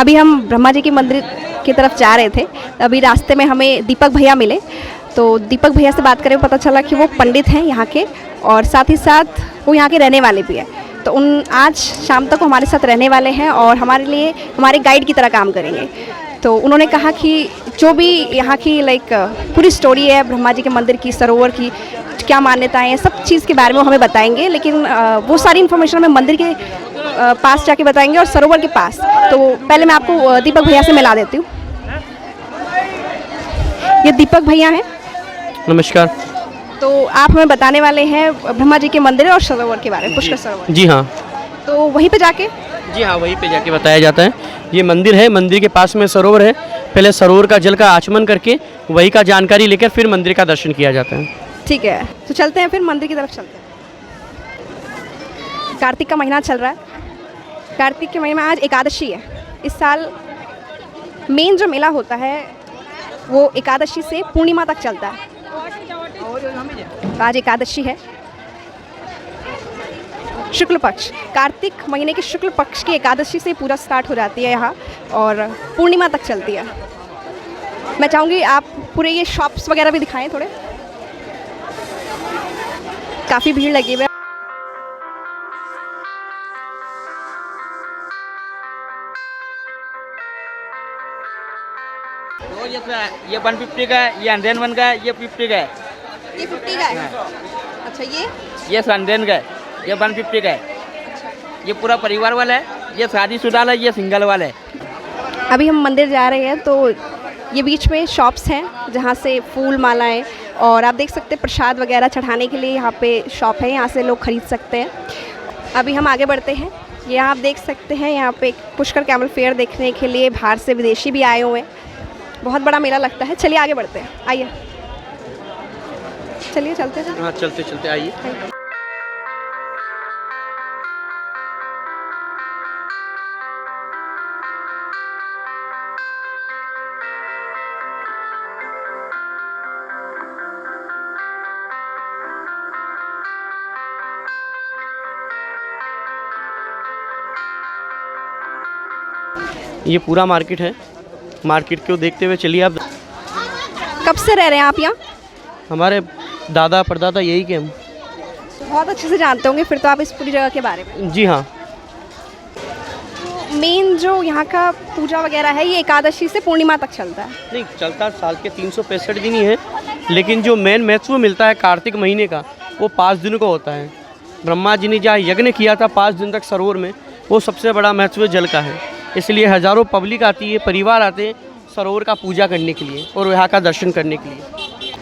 अभी हम ब्रह्मा जी के मंदिर की तरफ जा रहे थे। अभी रास्ते में हमें दीपक भैया मिले, तो दीपक भैया से बात करें पता चला कि वो पंडित हैं यहाँ के, और साथ ही साथ वो यहाँ के रहने वाले भी हैं। तो उन आज शाम तक वो हमारे साथ रहने वाले हैं और हमारे लिए हमारे गाइड की तरह काम करेंगे। तो उन्होंने कहा कि जो भी यहाँ की पूरी स्टोरी है ब्रह्मा जी के मंदिर की, सरोवर की क्या मान्यताएं हैं, सब चीज़ के बारे में वो हमें बताएंगे। लेकिन वो सारी इन्फॉर्मेशन हमें मंदिर के पास जाके बताएंगे और सरोवर के पास। तो पहले मैं आपको दीपक भैया से मिला देती हूँ। ये दीपक भैया हैं। नमस्कार। तो आप हमें बताने वाले हैं ब्रह्मा जी के मंदिर और सरोवर के बारे में, पुष्कर सरोवर। जी हाँ। तो वहीं पे जाके? जी हाँ, वहीं पे जाके बताया जाता है। ये मंदिर है, मंदिर के पास में सरोवर है। पहले सरोवर का जल का आचमन करके वही का जानकारी लेकर फिर मंदिर का दर्शन किया जाता है। ठीक है, तो चलते हैं, फिर मंदिर की तरफ चलते हैं। कार्तिक का महीना चल रहा है। कार्तिक के महीने में आज एकादशी है। इस साल मेन जो मेला होता है वो एकादशी से पूर्णिमा तक चलता है। आज एकादशी है, शुक्ल पक्ष, कार्तिक महीने के शुक्ल पक्ष की एकादशी से पूरा स्टार्ट हो जाती है यहाँ और पूर्णिमा तक चलती है। मैं चाहूँगी आप पूरे ये शॉप्स वगैरह भी दिखाएं थोड़े। काफ़ी भीड़ लगी हुई है। तो ये 150 का है, ये 101 का है, ये 50 का है। ये 50 का है। अच्छा, ये 100 का है, ये 150 का है। ये पूरा परिवार वाला है, ये शादीशुदा वाला है, ये सिंगल वाला है। अभी हम मंदिर जा रहे हैं, तो ये बीच में शॉप्स हैं जहाँ से फूल मालाएं और आप देख सकते हैं प्रसाद वगैरह चढ़ाने के लिए यहाँ पे शॉप है, यहाँ से लोग खरीद सकते हैं। अभी हम आगे बढ़ते हैं। यहाँ आप देख सकते हैं, यहाँ पे पुष्कर कैमल फेयर देखने के लिए बाहर से विदेशी भी आए हुए हैं। बहुत बड़ा मेला लगता है। चलिए आगे बढ़ते हैं, आइए चलिए चलते हैं। हाँ, चलते चलते आइए। ये पूरा मार्केट है। मार्केट को देखते हुए चलिए आप। कब से रह रहे हैं आप यहाँ? हमारे दादा परदादा यही के हम। बहुत अच्छे से जानते होंगे फिर तो आप इस पूरी जगह के बारे में। जी हाँ। मेन जो यहाँ का पूजा वगैरह है ये एकादशी से पूर्णिमा तक चलता है। नहीं, चलता साल के 365 दिन ही है, लेकिन जो मेन महत्व मिलता है कार्तिक महीने का वो 5 दिन को होता है। ब्रह्मा जी ने जहाँ यज्ञ किया था 5 दिन तक सरोवर में, वो सबसे बड़ा महत्व जल का है। इसलिए हज़ारों पब्लिक आती है, परिवार आते हैं सरोवर का पूजा करने के लिए और यहाँ का दर्शन करने के लिए।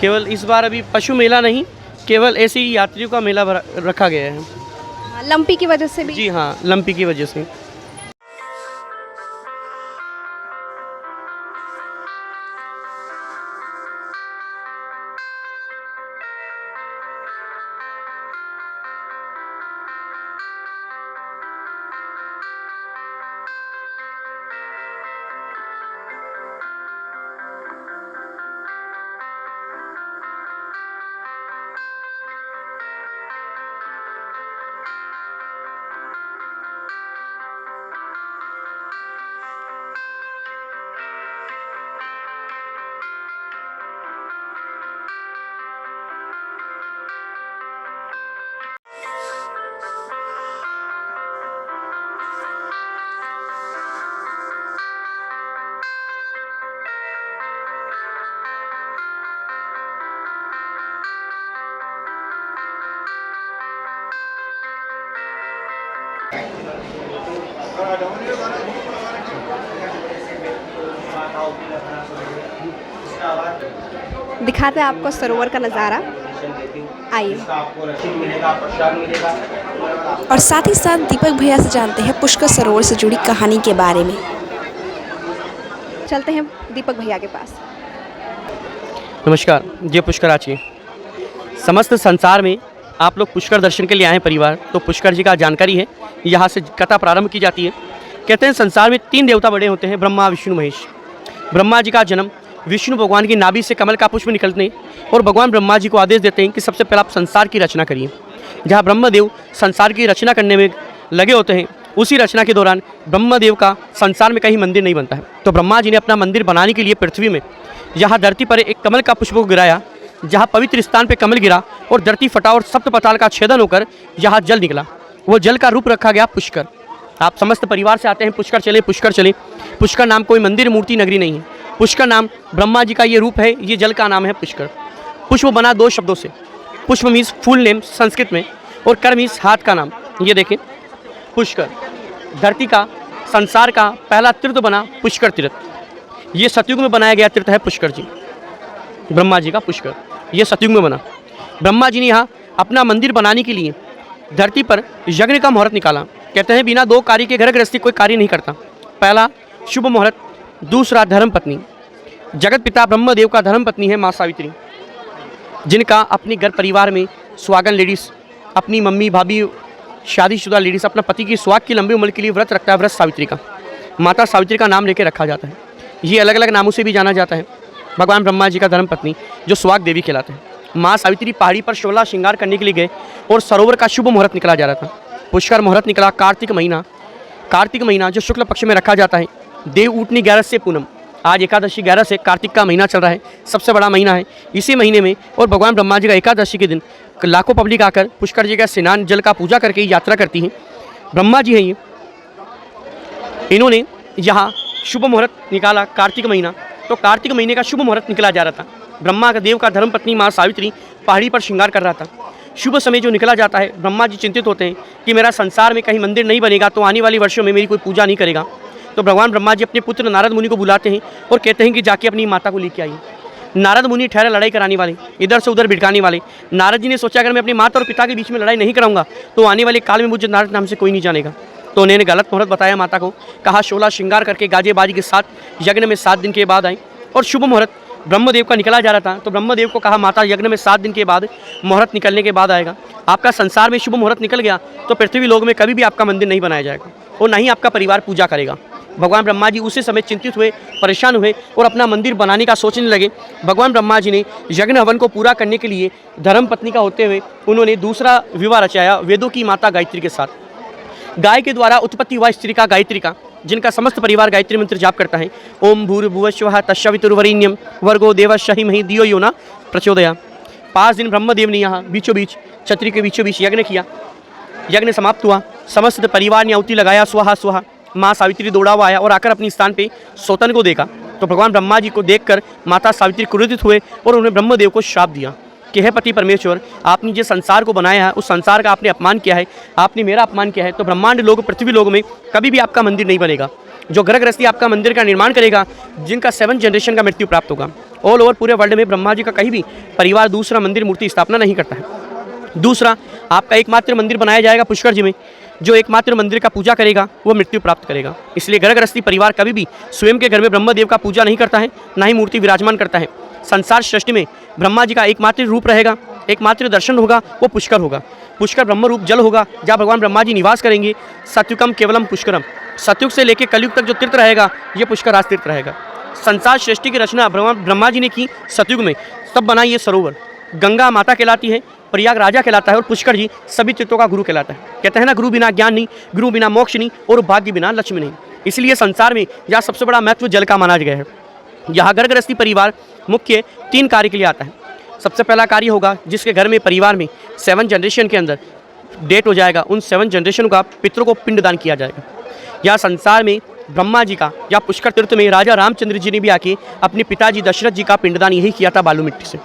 केवल इस बार अभी पशु मेला नहीं, केवल ऐसे ही यात्रियों का मेला रखा गया है। लंपी की वजह से भी? जी हाँ, लंपी की वजह से। दिखाते हैं आपको सरोवर का नज़ारा, आइए। और साथ ही साथ दीपक भैया से जानते हैं पुष्कर सरोवर से जुड़ी कहानी के बारे में। चलते हैं दीपक भैया के पास। नमस्कार, जय पुष्कराची। समस्त संसार में आप लोग पुष्कर दर्शन के लिए आए हैं परिवार, तो पुष्कर जी का जानकारी है, यहाँ से कथा प्रारंभ की जाती है। कहते हैं संसार में 3 देवता बड़े होते हैं, ब्रह्मा विष्णु महेश। ब्रह्मा जी का जन्म विष्णु भगवान की नाभि से कमल का पुष्प निकलते और भगवान ब्रह्मा जी को आदेश देते हैं कि सबसे पहले आप संसार की रचना करिए। जहाँ ब्रह्मदेव संसार की रचना करने में लगे होते हैं, उसी रचना के दौरान ब्रह्मदेव का संसार में कहीं मंदिर नहीं बनता है, तो ब्रह्मा जी ने अपना मंदिर बनाने के लिए पृथ्वी में यहाँ धरती पर एक कमल का पुष्प को गिराया, जहाँ पवित्र स्थान पर कमल गिरा और धरती फटा और सप्त पताल का छेदन होकर यहाँ जल निकला। वो जल का रूप रखा गया पुष्कर। आप समस्त परिवार से आते हैं पुष्कर चले पुष्कर चले। पुष्कर नाम कोई मंदिर मूर्ति नगरी नहीं है, पुष्कर नाम ब्रह्मा जी का ये रूप है, ये जल का नाम है पुष्कर। पुष्प बना दो शब्दों से, पुष्प मीन्स फूल नेम संस्कृत में, और कर मीन्स हाथ का नाम। ये देखें पुष्कर, धरती का संसार का पहला तीर्थ बना पुष्कर तीर्थ। ये सतयुग में बनाया गया तीर्थ है पुष्कर जी, ब्रह्मा जी का पुष्कर, ये सतयुग में बना। ब्रह्मा जी ने यहाँ अपना मंदिर बनाने के लिए धरती पर यज्ञ का मुहूर्त निकाला। कहते हैं बिना 2 कार्य के घर गृहस्थी कोई कार्य नहीं करता। पहला शुभ मुहूर्त, दूसरा धर्म पत्नी। जगत पिता ब्रह्मदेव का धर्म पत्नी है माँ सावित्री, जिनका अपने घर परिवार में सुहागन लेडीज़, अपनी मम्मी भाभी शादीशुदा लेडीज़ अपना पति की सुहाग की लंबी उम्र के लिए व्रत रखता है। व्रत सावित्री का, माता सावित्री का नाम लेकर रखा जाता है। ये अलग अलग नामों से भी जाना जाता है। भगवान ब्रह्मा जी का धर्म पत्नी जो सुहाग देवी कहलाते हैं। माँ सावित्री पहाड़ी पर 16 श्रृंगार करने के लिए गए और सरोवर का शुभ मुहूर्त निकला जा रहा था। पुष्कर मुहूर्त निकला कार्तिक महीना जो शुक्ल पक्ष में रखा जाता है। देव उठनी 11 से पूनम, आज एकादशी 11 से कार्तिक का महीना चल रहा है, सबसे बड़ा महीना है इसी महीने में। और भगवान ब्रह्मा जी का एकादशी के दिन लाखों पब्लिक आकर पुष्कर जी का स्नान जल का पूजा करके यात्रा करती है। ब्रह्मा जी हैं ये, इन्होंने यहाँ शुभ मुहूर्त निकाला कार्तिक महीना, तो कार्तिक महीने का शुभ मुहूर्त निकला जा रहा था। ब्रह्मा का देव का धर्मपत्नी माँ सावित्री पहाड़ी पर श्रृंगार कर रहा था। शुभ समय जो निकला जाता है, ब्रह्मा जी चिंतित होते हैं कि मेरा संसार में कहीं मंदिर नहीं बनेगा तो आने वाले वर्षों में मेरी कोई पूजा नहीं करेगा। तो भगवान ब्रह्मा जी अपने पुत्र नारद मुनि को बुलाते हैं और कहते हैं कि जाके अपनी माता को लेके आइए। नारद मुनि ठहरे लड़ाई कराने वाले, इधर से उधर भिड़काने वाले। नारद जी ने सोचा अगर मैं अपनी माता और पिता के बीच में लड़ाई नहीं कराऊंगा तो आने वाले काल में मुझे नारद नाम से कोई नहीं जानेगा। तो उन्होंने गलत मुहूर्त बताया माता को, कहा 16 श्रृंगार करके गाजे बाजी के साथ यज्ञ में 7 दिन के बाद आए। और शुभ मुहूर्त ब्रह्मदेव का निकला जा रहा था, तो ब्रह्मदेव को कहा माता यज्ञ में 7 दिन के बाद मुहूर्त निकलने के बाद आएगा। आपका संसार में शुभ मुहूर्त निकल गया तो पृथ्वी लोक में कभी भी आपका मंदिर नहीं बनाया जाएगा और ना ही आपका परिवार पूजा करेगा। भगवान ब्रह्मा जी उसी समय चिंतित हुए, परेशान हुए और अपना मंदिर बनाने का सोचने लगे। भगवान ब्रह्मा जी ने यज्ञ हवन को पूरा करने के लिए धर्म पत्नी का होते हुए उन्होंने दूसरा विवाह रचाया वेदों की माता गायत्री के साथ। गाय के द्वारा उत्पत्ति हुआ स्त्री का गायत्री का, जिनका समस्त परिवार गायत्री मंत्र जाप करता है। ओम भूर्भुवस्वः तस्सवितुर्वरेण्यं भर्गो देवस्य धीमहि धियो यो न प्रचोदयात्। 5 दिन ब्रह्मदेव ने यहाँ बीचों बीच छतरी के बीचों बीच यज्ञ किया। यज्ञ समाप्त हुआ, समस्त परिवार ने आहुति लगाया स्वाहा स्वाहा। माँ सावित्री दौड़ा हुआ आया और आकर अपने स्थान पे सौतन को देखा, तो भगवान ब्रह्मा जी को देखकर माता सावित्री क्रोधित हुए और उन्होंने ब्रह्मदेव को श्राप दिया कि हे पति परमेश्वर, आपने जिस संसार को बनाया है उस संसार का आपने अपमान किया है, आपने मेरा अपमान किया है, तो ब्रह्मांड लोग पृथ्वी लोग में कभी भी आपका मंदिर नहीं बनेगा। जो ग्रह गृहस्थी आपका मंदिर का निर्माण करेगा, जिनका 7 जनरेशन का मृत्यु प्राप्त होगा। ऑल ओवर पूरे वर्ल्ड में ब्रह्मा जी का कहीं भी परिवार दूसरा मंदिर मूर्ति स्थापना नहीं करता है। दूसरा, आपका एकमात्र मंदिर बनाया जाएगा पुष्कर जी में, जो एकमात्र मंदिर का पूजा करेगा वो मृत्यु प्राप्त करेगा। इसलिए ग्रह गृहस्थी परिवार कभी भी स्वयं के घर में ब्रह्मदेव का पूजा नहीं करता है, ना ही मूर्ति विराजमान करता है। संसार सृष्टि में ब्रह्मा जी का एकमात्र रूप रहेगा, एकमात्र दर्शन होगा वो पुष्कर होगा। पुष्कर ब्रह्म रूप जल होगा जहाँ भगवान ब्रह्मा जी निवास करेंगे। सत्युगम केवलम पुष्करम, सतयुग से लेकर कलयुग तक जो तीर्थ रहेगा ये पुष्कर राज तीर्थ रहेगा। संसार सृष्टि की रचना ब्रह्मा जी ने की सतयुग में, तब बना ये सरोवर। गंगा माता कहलाती है, प्रयाग राजा कहलाता है और पुष्कर जी सभी तीर्थों का गुरु कहलाता है। कहते हैं ना, गुरु बिना ज्ञान नहीं, गुरु बिना मोक्ष नहीं और भाग्य बिना लक्ष्मी नहीं। इसलिए संसार में जहाँ सबसे बड़ा महत्व जल का माना गया है। यहाँ घर गृहस्थी परिवार मुख्य 3 कार्य के लिए आता है। सबसे पहला कार्य होगा जिसके घर में परिवार में 7 जनरेशन के अंदर डेट हो जाएगा, उन 7 जनरेशन का पितरों को पिंडदान किया जाएगा। या संसार में ब्रह्मा जी का या पुष्कर तीर्थ में राजा रामचंद्र जी ने भी आके अपने पिताजी दशरथ जी का पिंडदान यही किया था बालू मिट्टी से।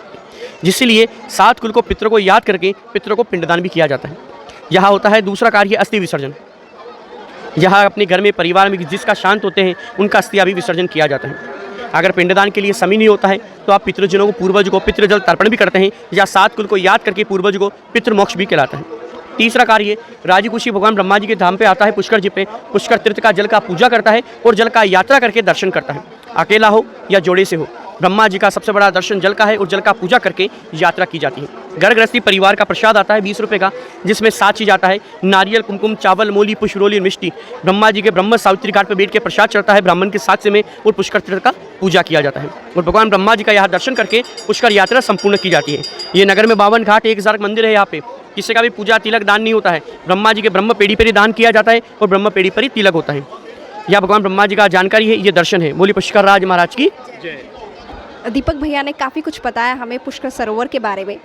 जिसलिए 7 कुल को पितरों को याद करके पितरों को पिंडदान भी किया जाता है। यहाँ होता है दूसरा कार्य अस्थि विसर्जन। यहाँ अपने घर में परिवार में जिसका शांत होते हैं उनका अस्थियां भी विसर्जन किया जाता है। अगर पिंडदान के लिए समय नहीं होता है तो आप पितृजनों को पूर्वज को पितृजल तर्पण भी करते हैं, या 7 कुल को याद करके पूर्वज को पितृमोक्ष भी कहलाता है। तीसरा कार्य राजी खुशी भगवान ब्रह्मा जी के धाम पे आता है, पुष्कर जी पे पुष्कर तीर्थ का जल का पूजा करता है और जल का यात्रा करके दर्शन करता है। अकेला हो या जोड़े से हो, ब्रह्मा जी का सबसे बड़ा दर्शन जल का है और जल का पूजा करके यात्रा की जाती है। घर गृहस्थी परिवार का प्रसाद आता है 20 रुपये का, जिसमें 7 चीज़ आता है, नारियल, कुमकुम, चावल, मूली, पुष्परोली, मिष्टी। ब्रह्मा जी के ब्रह्म सावित्री घाट पर बैठ के प्रसाद चढ़ता है ब्राह्मण के साथ से में और पुष्कर तीर्थ का पूजा किया जाता है और भगवान ब्रह्मा जी का यहाँ दर्शन करके पुष्कर यात्रा संपूर्ण की जाती है। ये नगर में 52 घाट, 1000 मंदिर है यहाँ पे। किसी का भी पूजा तिलक दान नहीं होता है, ब्रह्मा जी के ब्रह्म पेड़ी पर ही दान किया जाता है और ब्रह्म पेड़ी पर ही तिलक होता है। यह भगवान ब्रह्मा जी का जानकारी है, ये दर्शन है। बोली पुष्कर राज महाराज की जय। दीपक भैया ने काफ़ी कुछ बताया हमें पुष्कर सरोवर के बारे में।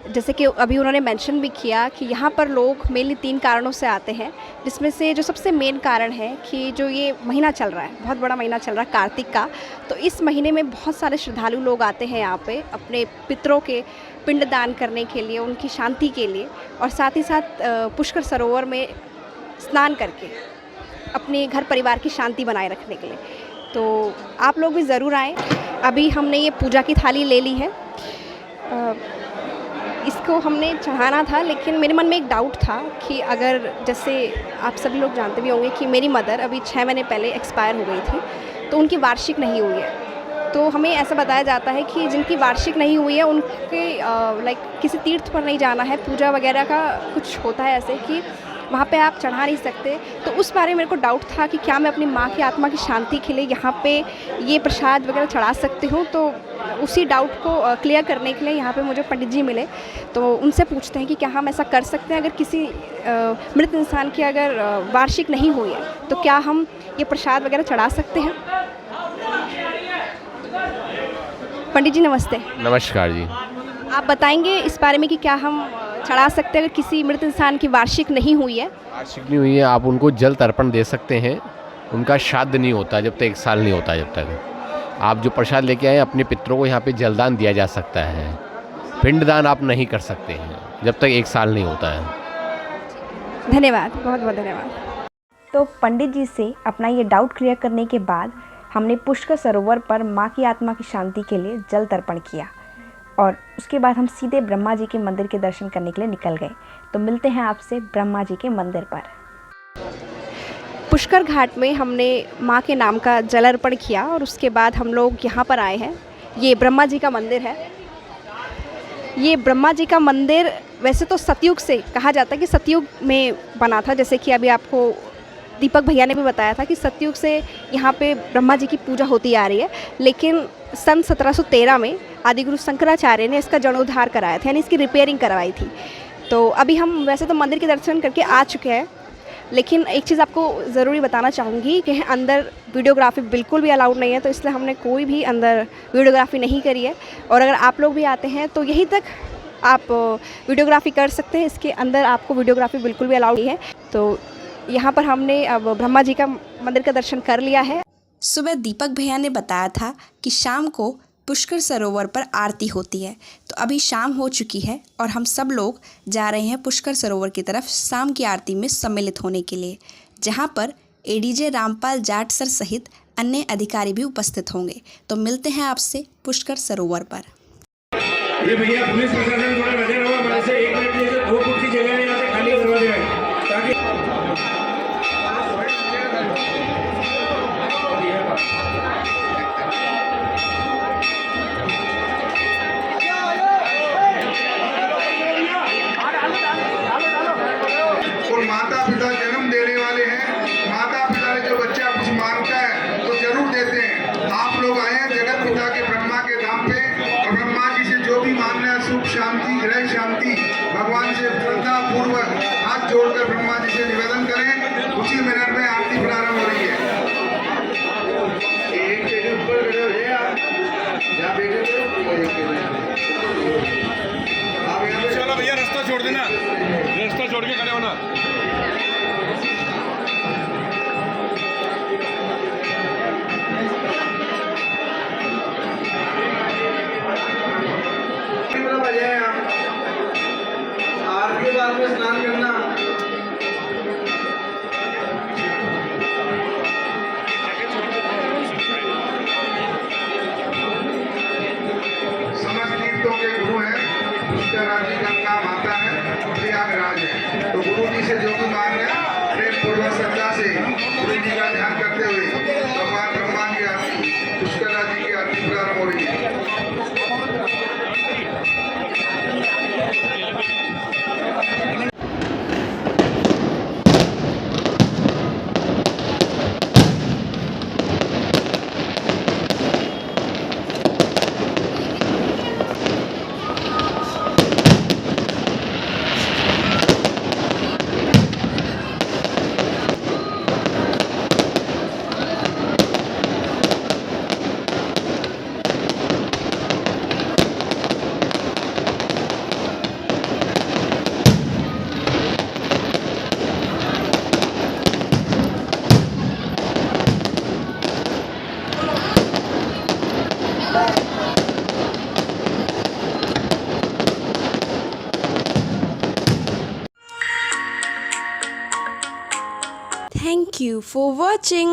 जैसे कि अभी उन्होंने मेंशन भी किया कि यहाँ पर लोग मेनली 3 कारणों से आते हैं, जिसमें से जो सबसे मेन कारण है कि जो ये महीना चल रहा है, बहुत बड़ा महीना चल रहा है कार्तिक का, तो इस महीने में बहुत सारे श्रद्धालु लोग आते हैं यहाँ पे अपने पितरों के पिंड दान करने के लिए, उनकी शांति के लिए, और साथ ही साथ पुष्कर सरोवर में स्नान करके अपने घर परिवार की शांति बनाए रखने के लिए। तो आप लोग भी ज़रूर आएँ। अभी हमने ये पूजा की थाली ले ली है, इसको हमने चढ़ाना था, लेकिन मेरे मन में एक डाउट था कि अगर जैसे आप सभी लोग जानते भी होंगे कि मेरी मदर अभी 6 महीने पहले एक्सपायर हो गई थी, तो उनकी वार्षिक नहीं हुई है। तो हमें ऐसा बताया जाता है कि जिनकी वार्षिक नहीं हुई है उनके लाइक किसी तीर्थ पर नहीं जाना है, पूजा वगैरह का कुछ होता है ऐसे कि वहाँ पे आप चढ़ा नहीं सकते। तो उस बारे में मेरे को डाउट था कि क्या मैं अपनी माँ की आत्मा की शांति के लिए यहाँ पे ये प्रसाद वगैरह चढ़ा सकती हूँ। तो उसी डाउट को क्लियर करने के लिए यहाँ पे मुझे पंडित जी मिले, तो उनसे पूछते हैं कि क्या हम ऐसा कर सकते हैं, अगर किसी मृत इंसान की अगर वार्षिक नहीं हुई है तो क्या हम ये प्रसाद वगैरह चढ़ा सकते हैं। पंडित जी नमस्ते। नमस्कार जी। आप बताएंगे इस बारे में कि क्या हम चढ़ा सकते हैं अगर किसी मृत इंसान की वार्षिक नहीं हुई है। वार्षिक नहीं हुई है, आप उनको जल तर्पण दे सकते हैं। उनका श्राद्ध नहीं होता जब तक 1 साल नहीं होता। जब तक आप जो प्रसाद लेके आए अपने पितरों को यहाँ पे जलदान दिया जा सकता है। पिंडदान आप नहीं कर सकते हैं जब तक 1 साल नहीं होता है। धन्यवाद, बहुत बहुत धन्यवाद। तो पंडित जी से अपना ये डाउट क्लियर करने के बाद हमने पुष्कर सरोवर पर माँ की आत्मा की शांति के लिए जल तर्पण किया और उसके बाद हम सीधे ब्रह्मा जी के मंदिर के दर्शन करने के लिए निकल गए। तो मिलते हैं आपसे ब्रह्मा जी के मंदिर पर। पुष्कर घाट में हमने माँ के नाम का जल अर्पण किया और उसके बाद हम लोग यहाँ पर आए हैं। ये ब्रह्मा जी का मंदिर है। ये ब्रह्मा जी का मंदिर वैसे तो सतयुग से कहा जाता है कि सतयुग में बना था, जैसे कि अभी आपको दीपक भैया ने भी बताया था कि सतयुग से यहाँ पे ब्रह्मा जी की पूजा होती आ रही है। लेकिन सन 1713 में आदिगुरु शंकराचार्य ने इसका जीर्णोद्धार कराया था, यानी इसकी रिपेयरिंग करवाई थी। तो अभी हम वैसे तो मंदिर के दर्शन करके आ चुके हैं, लेकिन एक चीज़ आपको ज़रूरी बताना चाहूँगी कि अंदर वीडियोग्राफी बिल्कुल भी अलाउड नहीं है, तो इसलिए हमने कोई भी अंदर वीडियोग्राफी नहीं करी है। और अगर आप लोग भी आते हैं तो यहीं तक आप वीडियोग्राफी कर सकते हैं, इसके अंदर आपको वीडियोग्राफी बिल्कुल भी अलाउड नहीं है। तो यहाँ पर हमने अब ब्रह्मा जी का मंदिर का दर्शन कर लिया है। सुबह दीपक भैया ने बताया था कि शाम को पुष्कर सरोवर पर आरती होती है, तो अभी शाम हो चुकी है और हम सब लोग जा रहे हैं पुष्कर सरोवर की तरफ शाम की आरती में सम्मिलित होने के लिए, जहां पर एडीजे रामपाल जाट सर सहित अन्य अधिकारी भी उपस्थित होंगे। तो मिलते हैं आपसे पुष्कर सरोवर पर। ये भैया पुलिस प्रशासन थोड़ा नजर रहो, हमारे से 1 मिनट में 2 फुट की जगह है, यहाँ से खाली करवा दें ताकि और माता पिता जन्म देने वाले हैं। माता पिता ने जो बच्चा कुछ मांगता है तो जरूर देते हैं। आप लोग आए हैं जगत पिता के ब्रह्मा के धाम पे और ब्रह्मा जी से जो भी मांगना है सुख शांति ग्रह शांति भगवान से श्रद्धा पूर्वक हाथ जोड़कर ब्रह्मा जी से निवेदन करें। उसी मिनट में आरती प्रारंभ हो रही है। एक के ऊपर खड़े हो जाइए आप, जहाँ बैठे थे आप यहाँ पे चलो भैया रास्ता छोड़ देना, रास्ता छोड़ के खड़े होना। आरती के बाद में स्नान करना। समस्त तीर्थों के गुरु हैं, पुष्कर राजी गंगा माता है, प्रयागराज है। तो गुरु जी से जो भी मांग है प्रेम पूर्वक श्रद्धा से गुरु जी का ध्यान करते हुए भगवान ब्रह्मा की आरती पुष्कर राजी की आरती प्रारंभ हो रही है। you for watching.